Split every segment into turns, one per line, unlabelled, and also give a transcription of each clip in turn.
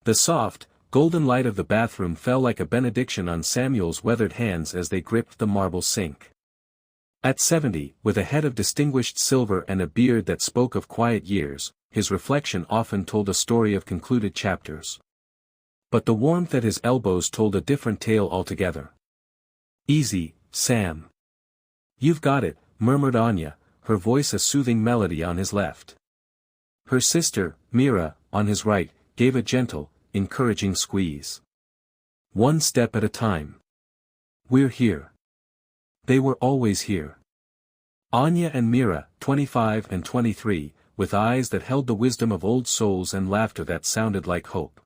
The soft, golden light of the bathroom fell like a benediction on Samuel's weathered hands as they gripped the marble sink. At 70, with a head of distinguished silver and a beard that spoke of quiet years, his reflection often told a story of concluded chapters. But the warmth at his elbows told a different tale altogether. "Easy, Sam. You've got it," murmured Anya, her voice a soothing melody on his left. Her sister, Mira, on his right, gave a gentle, encouraging squeeze. "One step at a time. We're here." They were always here. Anya and Mira, 25 and 23, with eyes that held the wisdom of old souls and laughter that sounded like hope.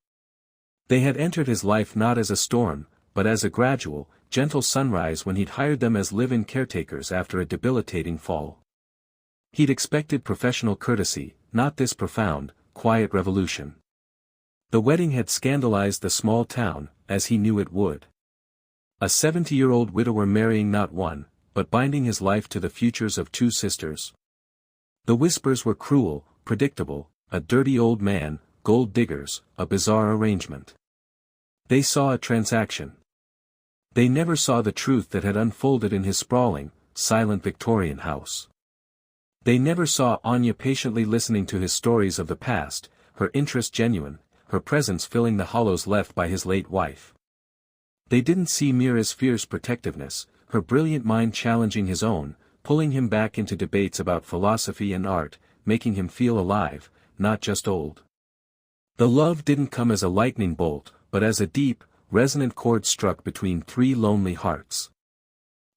They had entered his life not as a storm, but as a gradual, gentle sunrise when he'd hired them as live-in caretakers after a debilitating fall. He'd expected professional courtesy, not this profound, quiet revolution. The wedding had scandalized the small town, as he knew it would. A 70-year-old widower marrying not one, but binding his life to the futures of two sisters. The whispers were cruel, predictable, a dirty old man, gold diggers, a bizarre arrangement. They saw a transaction. They never saw the truth that had unfolded in his sprawling, silent Victorian house. They never saw Anya patiently listening to his stories of the past, her interest genuine, her presence filling the hollows left by his late wife. They didn't see Mira's fierce protectiveness, her brilliant mind challenging his own, pulling him back into debates about philosophy and art, making him feel alive, not just old. The love didn't come as a lightning bolt, but as a deep, resonant chord struck between three lonely hearts.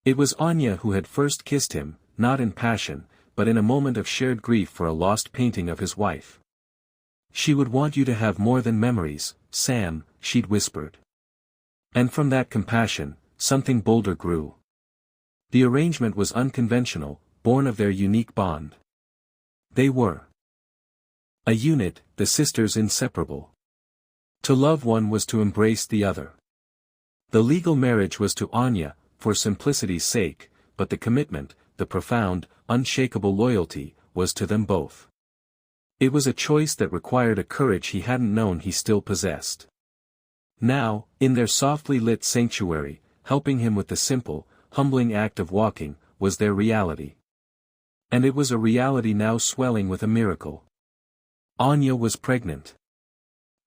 It was Anya who had first kissed him, not in passion, but in a moment of shared grief for a lost painting of his wife. "She would want you to have more than memories, Sam," she'd whispered. And from that compassion, something bolder grew. The arrangement was unconventional, born of their unique bond. They were a unit, the sisters inseparable. To love one was to embrace the other. The legal marriage was to Anya, for simplicity's sake, but the commitment, the profound, unshakable loyalty, was to them both. It was a choice that required a courage he hadn't known he still possessed. Now, in their softly lit sanctuary, helping him with the simple, humbling act of walking, was their reality. And it was a reality now swelling with a miracle. Anya was pregnant.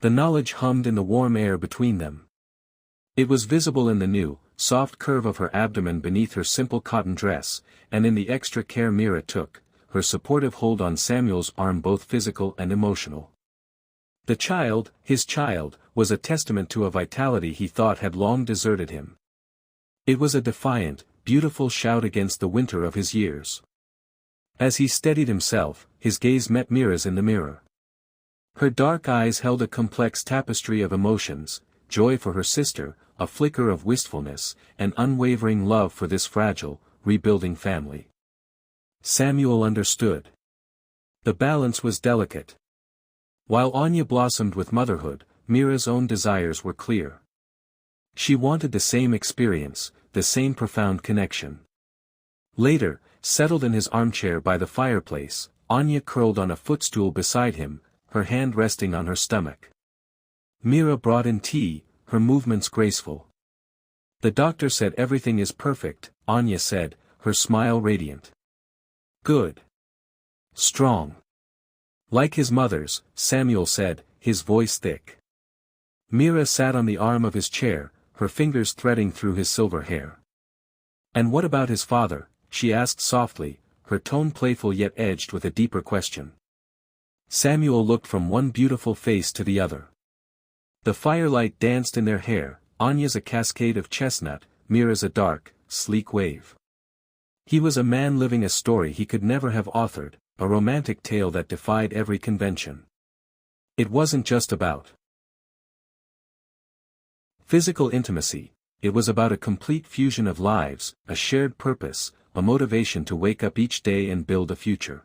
The knowledge hummed in the warm air between them. It was visible in the new, soft curve of her abdomen beneath her simple cotton dress, and in the extra care Mira took, her supportive hold on Samuel's arm, both physical and emotional. The child, his child, was a testament to a vitality he thought had long deserted him. It was a defiant, beautiful shout against the winter of his years. As he steadied himself, his gaze met Mira's in the mirror. Her dark eyes held a complex tapestry of emotions, joy for her sister, a flicker of wistfulness, and unwavering love for this fragile, rebuilding family. Samuel understood. The balance was delicate. While Anya blossomed with motherhood, Mira's own desires were clear. She wanted the same experience, the same profound connection. Later, settled in his armchair by the fireplace, Anya curled on a footstool beside him, her hand resting on her stomach. Mira brought in tea, her movements graceful. "The doctor said everything is perfect," Anya said, her smile radiant. "Good. Strong." "Like his mother's," Samuel said, his voice thick. Mira sat on the arm of his chair, her fingers threading through his silver hair. "And what about his father?" she asked softly, her tone playful yet edged with a deeper question. Samuel looked from one beautiful face to the other. The firelight danced in their hair, Anya's a cascade of chestnut, Mira's a dark, sleek wave. He was a man living a story he could never have authored, a romantic tale that defied every convention. It wasn't just about physical intimacy, it was about a complete fusion of lives, a shared purpose, a motivation to wake up each day and build a future.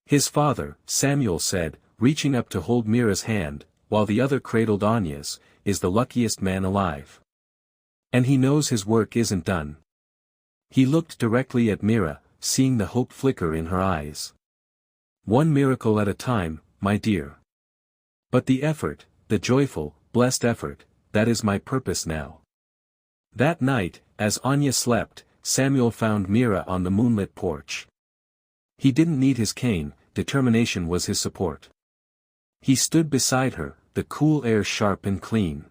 His father, Samuel said, reaching up to hold Mira's hand, while the other cradled Anya's, is the luckiest man alive. And he knows his work isn't done. He looked directly at Mira, seeing the hope flicker in her eyes. "One miracle at a time, my dear. But the effort, the joyful, blessed effort, that is my purpose now. That night, as Anya slept, Samuel found Mira on the moonlit porch. He didn't need his cane, determination was his support. He stood beside her, the cool air sharp and clean.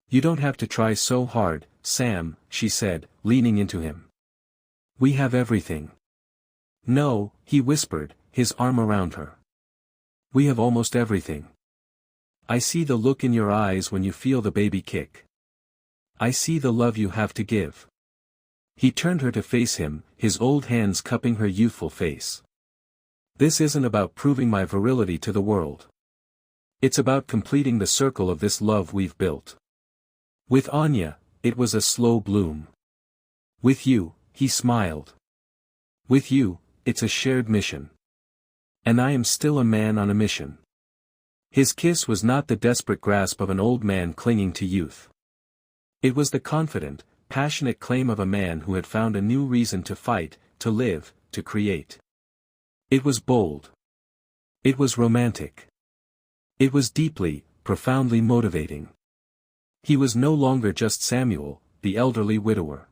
"You don't have to try so hard, Sam," she said, leaning into him. "We have everything." "No," he whispered, his arm around her. "We have almost everything. I see the look in your eyes when you feel the baby kick. I see the love you have to give." He turned her to face him, his old hands cupping her youthful face. "This isn't about proving my virility to the world. It's about completing the circle of this love we've built. With Anya, it was a slow bloom. With you," he smiled. "With you, it's a shared mission. And I am still a man on a mission." His kiss was not the desperate grasp of an old man clinging to youth. It was the confident, passionate claim of a man who had found a new reason to fight, to live, to create. It was bold. It was romantic. It was deeply, profoundly motivating. He was no longer just Samuel, the elderly widower.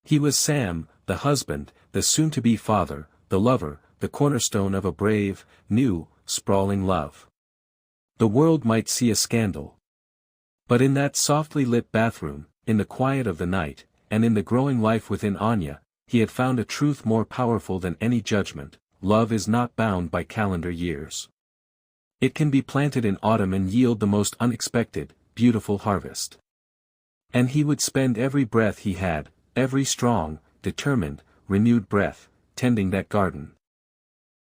He was Sam, the husband, the soon-to-be father, the lover, the cornerstone of a brave, new, sprawling love. The world might see a scandal. But in that softly lit bathroom, in the quiet of the night, and in the growing life within Anya, he had found a truth more powerful than any judgment: love is not bound by calendar years. It can be planted in autumn and yield the most unexpected, beautiful harvest. And he would spend every breath he had, every strong, determined, renewed breath, tending that garden.